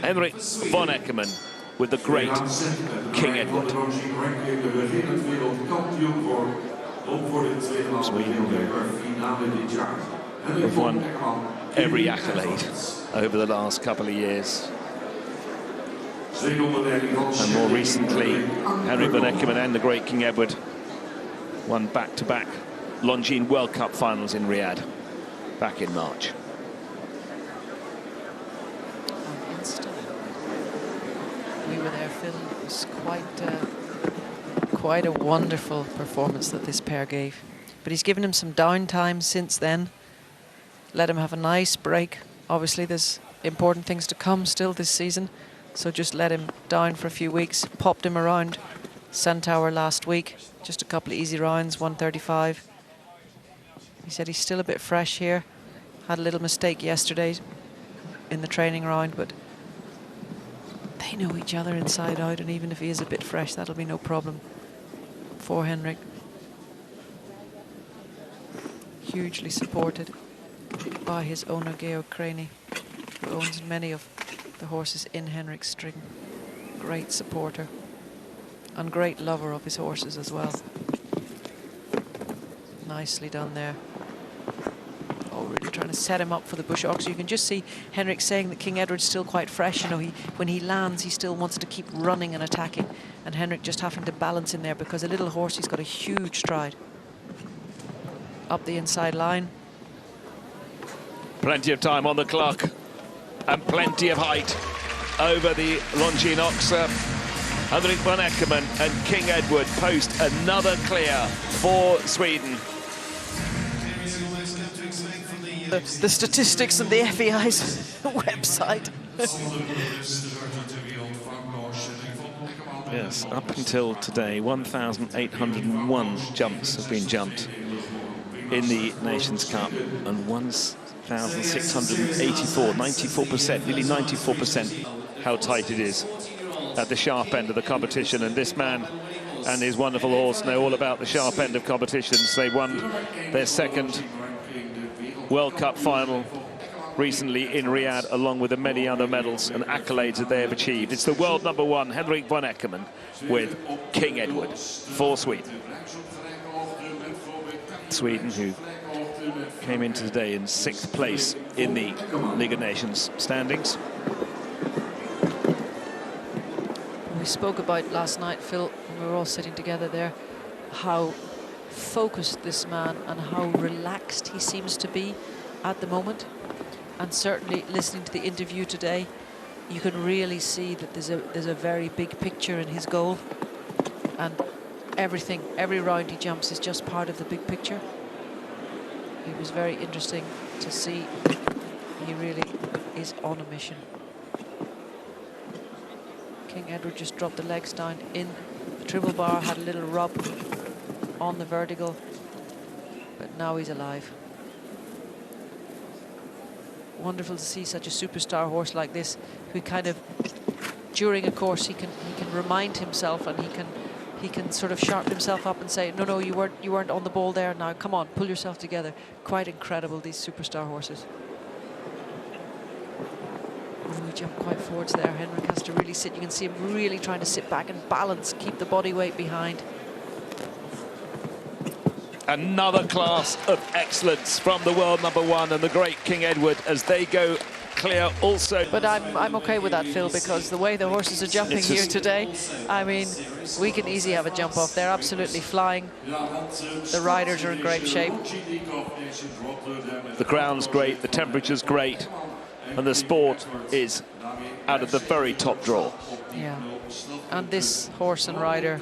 Henrik von Eckermann with the great King Edward. Sweden have won every accolade over the last couple of years. And more recently, Henrik von Eckermann and the great King Edward won back-to-back Longines World Cup finals in Riyadh back in March. We were there, Phil. It was quite a wonderful performance that this pair gave. But he's given him some downtime since then. Let him have a nice break. Obviously, there's important things to come still this season. So just let him down for a few weeks. Popped him around Centaur last week. Just a couple of easy rounds, 135. He said he's still a bit fresh here. Had a little mistake yesterday in the training round, but they know each other inside out, and even if he is a bit fresh, that'll be no problem for Henrik. Hugely supported by his owner, Georg Craney, who owns many of the horses in Henrik's string. Great supporter and great lover of his horses as well. Nicely done there. Oh, really trying to set him up for the bush ox. You can just see Henrik saying that King Edward's still quite fresh. You know, when he lands, he still wants to keep running and attacking. And Henrik just having to balance in there because a little horse, he's got a huge stride. Up the inside line. Plenty of time on the clock and plenty of height over the Longines ox. Henrik von Eckermann and King Edward post another clear for Sweden. The statistics and the FEI's website. Yes, up until today, 1,801 jumps have been jumped in the Nations Cup, and 1,684, 94%, nearly 94%, how tight it is at the sharp end of the competition. And this man and his wonderful horse know all about the sharp end of competitions. They won their second World Cup final recently in Riyadh, along with the many other medals and accolades that they have achieved. It's the world #1, Henrik von Eckermann, with King Edward for Sweden. Sweden, who came into today in 6th place in the League of Nations standings. We spoke about last night, Phil, when we were all sitting together there, how focused this man and how relaxed he seems to be at the moment. And certainly listening to the interview today, you can really see that there's a very big picture in his goal, and everything, every round he jumps is just part of the big picture. It was very interesting to see. He really is on a mission. King Edward just dropped the legs down in the triple bar, had a little rub on the vertical, but now he's alive. Wonderful to see such a superstar horse like this, who kind of, during a course, he can remind himself, and he can sort of sharpen himself up and say, no, you weren't on the ball there. Now come on, pull yourself together. Quite incredible, these superstar horses. Oh, he jumped quite forwards there. Henrik has to really sit. You can see him really trying to sit back and balance, keep the body weight behind. Another class of excellence from the world #1 and the great King Edward as they go clear also. But I'm okay with that, Phil, because the way the horses are jumping here today, I mean, we can easily have a jump off. They're absolutely flying. The riders are in great shape. The ground's great, the temperature's great, and the sport is out of the very top draw. Yeah, and this horse and rider